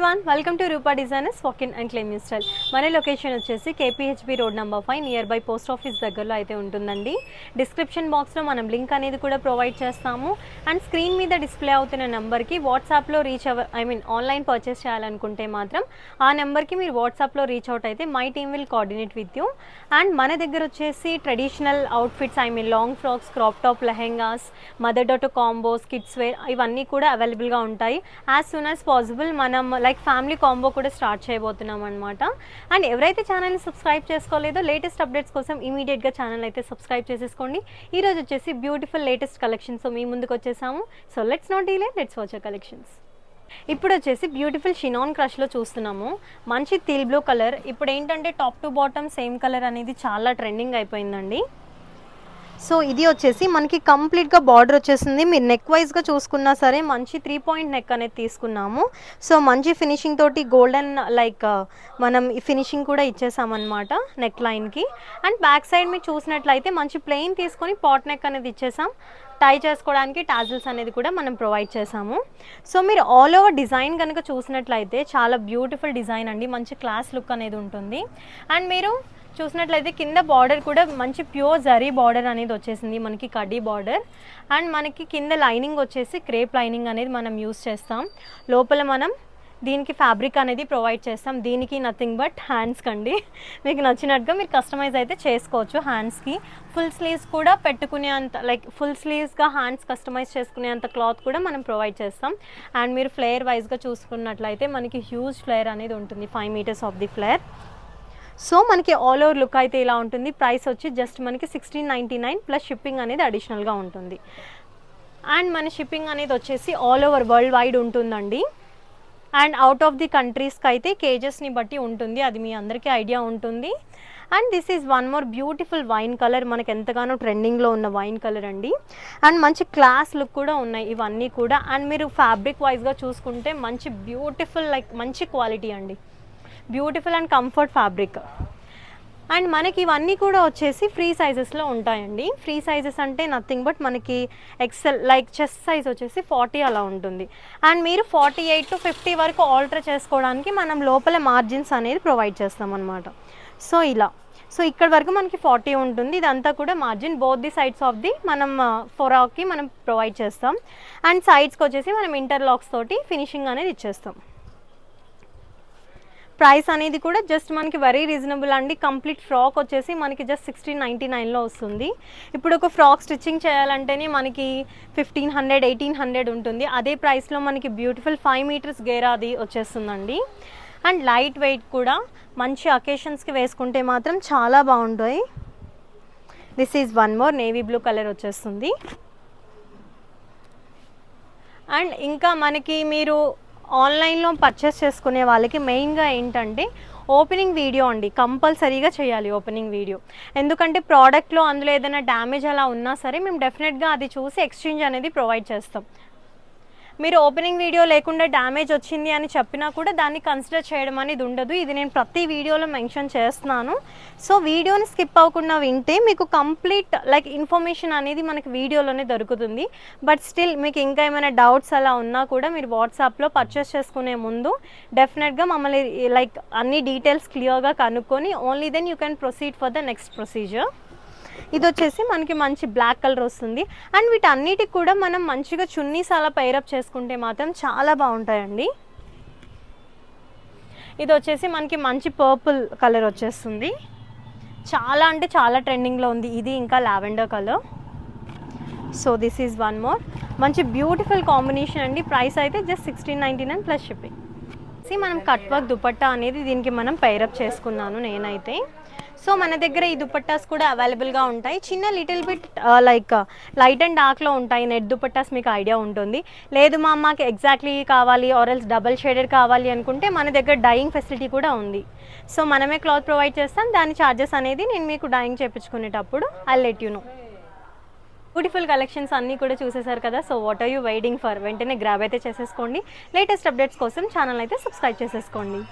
everyone, welcome to Rupa Designers Walk in and Claim Your Style. మన location వచ్చేసి KPHB road number 5 near by post office దగ్గరలో అయితే ఉంటుందండి. Description బాక్స్లో మనం లింక్ అనేది కూడా ప్రొవైడ్ చేస్తాము. అండ్ స్క్రీన్ మీద డిస్ప్లే అవుతున్న నెంబర్కి వాట్సాప్లో ఆన్లైన్ పర్చేస్ చేయాలనుకుంటే మాత్రం ఆ నెంబర్కి మీరు వాట్సాప్లో రీచ్ అవుట్ అయితే my team will coordinate with you. And మన దగ్గర వచ్చేసి traditional outfits long frocks, crop top, lehengas, mother daughter combos, kids wear ఇవన్నీ కూడా అవైలబుల్గా ఉంటాయి. యాజ్ సూన్ యాజ్ పాసిబుల్ మనం ఫ్యామిలీ కాంబో కూడా స్టార్ట్ చేయబోతున్నాం అనమాట. అండ్ ఎవరైతే ఛానల్ని సబ్స్క్రైబ్ చేసుకోలేదో లేటెస్ట్ అప్డేట్స్ కోసం ఇమీడియట్గా ఛానల్ అయితే సబ్స్క్రైబ్ చేసేసుకోండి. ఈరోజు వచ్చేసి బ్యూటిఫుల్ లేటెస్ట్ కలెక్షన్స్ మీ ముందుకు వచ్చేసాము. So let's not delay, let's watch collections. ఇప్పుడు వచ్చేసి బ్యూటిఫుల్ షినాన్ క్రష్లో చూస్తున్నాము. మంచి టీల్ బ్లూ కలర్. ఇప్పుడు ఏంటంటే top to bottom same colour అనేది చాలా ట్రెండింగ్ అయిపోయిందండి. సో ఇది వచ్చేసి మనకి కంప్లీట్గా బార్డర్ వచ్చేసింది. మీరు నెక్ వైజ్గా చూసుకున్నా సరే మంచి 3 పాయింట్ నెక్ అనేది తీసుకున్నాము. సో మంచి ఫినిషింగ్ తోటి గోల్డెన్ మనం ఈ ఫినిషింగ్ కూడా ఇచ్చేసామన్నమాట నెక్ లైన్కి. అండ్ బ్యాక్ సైడ్ మీరు చూసినట్లయితే మంచి ప్లెయిన్ తీసుకొని పాట్ నెక్ అనేది ఇచ్చేసాం. టై చేసుకోవడానికి టాజిల్స్ అనేది కూడా మనం ప్రొవైడ్ చేసాము. సో మీరు ఆల్ ఓవర్ డిజైన్ కనుక చూసినట్లయితే చాలా బ్యూటిఫుల్ డిజైన్ అండి. మంచి క్లాస్ లుక్ అనేది ఉంటుంది. అండ్ మీరు చూసినట్లయితే కింద బార్డర్ కూడా మంచి ప్యూర్ జరీ బార్డర్ అనేది వచ్చేసింది, మనకి కడ్డీ బార్డర్. అండ్ మనకి కింద లైనింగ్ వచ్చేసి క్రేప్ లైనింగ్ అనేది మనం యూస్ చేస్తాం. లోపల మనం దీనికి ఫ్యాబ్రిక్ అనేది ప్రొవైడ్ చేస్తాం. దీనికి నథింగ్ బట్ హ్యాండ్స్ కండి. మీకు నచ్చినట్టుగా మీరు కస్టమైజ్ అయితే చేసుకోవచ్చు. హ్యాండ్స్కి ఫుల్ స్లీవ్స్ కూడా పెట్టుకునే అంత ఫుల్ స్లీవ్స్గా హ్యాండ్స్ కస్టమైజ్ చేసుకునే అంత క్లాత్ కూడా మనం ప్రొవైడ్ చేస్తాం. అండ్ మీరు ఫ్లేర్ వైజ్గా చూసుకున్నట్లయితే మనకి హ్యూజ్ ఫ్లేర్ అనేది ఉంటుంది, 5 metres of the flare. So మనకి ఆల్ ఓవర్ లుక్ అయితే ఇలా ఉంటుంది. ప్రైస్ వచ్చి జస్ట్ మనకి 1699 ప్లస్ షిప్పింగ్ అనేది అడిషనల్గా ఉంటుంది. అండ్ మన షిప్పింగ్ అనేది వచ్చేసి ఆల్ ఓవర్ వరల్డ్ వైడ్ ఉంటుందండి. అండ్ అవుట్ ఆఫ్ ది కంట్రీస్కి అయితే కేజెస్ని బట్టి ఉంటుంది, అది మీ అందరికీ ఐడియా ఉంటుంది. And this is one more beautiful wine colour, మనకు ఎంతగానో ట్రెండింగ్లో ఉన్న వైన్ కలర్ అండి. అండ్ మంచి క్లాస్ లుక్ కూడా ఉన్నాయి ఇవన్నీ కూడా. అండ్ మీరు ఫ్యాబ్రిక్ వైజ్గా చూసుకుంటే మంచి బ్యూటిఫుల్ మంచి క్వాలిటీ అండి, beautiful and comfort fabric. And మనకి ఇవన్నీ కూడా వచ్చేసి ఫ్రీ సైజెస్లో ఉంటాయండి. ఫ్రీ సైజెస్ అంటే నథింగ్ బట్ మనకి ఎక్సెల్ చెస్ట్ సైజ్ వచ్చేసి 40 అలా ఉంటుంది. అండ్ మీరు 48 to 50 వరకు ఆల్టర్ చేసుకోవడానికి మనం లోపల మార్జిన్స్ అనేది ప్రొవైడ్ చేస్తాం అనమాట. సో ఇలా ఇక్కడ వరకు మనకి 40 ఉంటుంది. ఇదంతా కూడా margin both the sides of the మనం ఫొరాకి మనం ప్రొవైడ్ చేస్తాం. అండ్ సైడ్స్కి వచ్చేసి మనం ఇంటర్లాక్స్ తోటి ఫినిషింగ్ అనేది ఇచ్చేస్తాం. ప్రైస్ అనేది కూడా జస్ట్ మనకి వెరీ రీజనబుల్ అండి. కంప్లీట్ ఫ్రాక్ వచ్చేసి మనకి జస్ట్ 1699లో వస్తుంది. ఇప్పుడు ఒక ఫ్రాక్ స్టిచ్చింగ్ చేయాలంటేనే మనకి 1500, 1800 ఉంటుంది. అదే ప్రైస్లో మనకి బ్యూటిఫుల్ 5 మీటర్స్ గేరా అది వచ్చేస్తుందండి. అండ్ లైట్ వెయిట్ కూడా మంచి అకేషన్స్కి వేసుకుంటే మాత్రం చాలా బాగుంటాయి. This is one more navy blue colour వచ్చేస్తుంది. అండ్ ఇంకా మనకి మీరు ఆన్లైన్లో పర్చేస్ చేసుకునే వాళ్ళకి మెయిన్గా ఏంటంటే ఓపెనింగ్ వీడియో అండి, కంపల్సరీగా చేయాలి ఓపెనింగ్ వీడియో. ఎందుకంటే ప్రోడక్ట్లో అందులో ఏదైనా డ్యామేజ్ అలా ఉన్నా సరే మేము డెఫినెట్గా అది చూసి ఎక్స్చేంజ్ అనేది ప్రొవైడ్ చేస్తాం. మీరు ఓపెనింగ్ వీడియో లేకుండా డ్యామేజ్ వచ్చింది అని చెప్పినా కూడా దాన్ని కన్సిడర్ చేయడం అనేది ఉండదు. ఇది నేను ప్రతి వీడియోలో మెన్షన్ చేస్తున్నాను. సో వీడియోని స్కిప్ అవ్వకుండా వింటే మీకు కంప్లీట్ ఇన్ఫర్మేషన్ అనేది మనకి వీడియోలోనే దొరుకుతుంది. బట్ స్టిల్ మీకు ఇంకా ఏమైనా డౌట్స్ అలా ఉన్నా కూడా మీరు వాట్సాప్లో పర్చేస్ చేసుకునే ముందు డెఫినెట్గా మమ్మల్ని అన్ని డీటెయిల్స్ క్లియర్గా కనుక్కొని only then you can proceed for the next procedure. ఇది వచ్చేసి మనకి మంచి బ్లాక్ కలర్ వస్తుంది. అండ్ వీటన్నిటికి కూడా మనం మంచిగా చున్నీస్ అలా పైరప్ చేసుకుంటే మాత్రం చాలా బాగుంటాయండి. ఇది వచ్చేసి మనకి మంచి పర్పుల్ కలర్ వచ్చేస్తుంది. చాలా అంటే చాలా ట్రెండింగ్లో ఉంది ఇది, ఇంకా lavender colour. So this is one more మంచి బ్యూటిఫుల్ కాంబినేషన్ అండి. ప్రైస్ అయితే జస్ట్ 1699 ప్లస్ షిప్పింగ్. మనం కట్ వర్క్ దుపట్టా అనేది దీనికి మనం పైరప్ చేసుకున్నాను నేనైతే. సో మన దగ్గర ఈ దుపట్టాస్ కూడా అవైలబుల్గా ఉంటాయి. చిన్న లిటిల్ బిట్ లైట్ అండ్ డార్క్లో ఉంటాయి నెట్ దుపట్టాస్, మీకు ఐడియా ఉంటుంది. లేదు మాకు ఎగ్జాక్ట్లీ కావాలి ఆర్ ఎల్స్ డబల్ షేడెడ్ కావాలి అనుకుంటే మన దగ్గర డైయింగ్ ఫెసిలిటీ కూడా ఉంది. సో మనమే క్లాత్ ప్రొవైడ్ చేస్తాం. దాని ఛార్జెస్ అనేది నేను మీకు డైయింగ్ చేయించుకునేటప్పుడు I let you know. Beautiful collections అన్నీ కూడా చూసేసారు కదా. So what are you waiting for? వెంటనే గ్రాబ్ అయితే చేసేసుకోండి. లేటెస్ట్ అప్డేట్స్ కోసం ఛానల్ అయితే సబ్స్క్రైబ్ చేసేసుకోండి.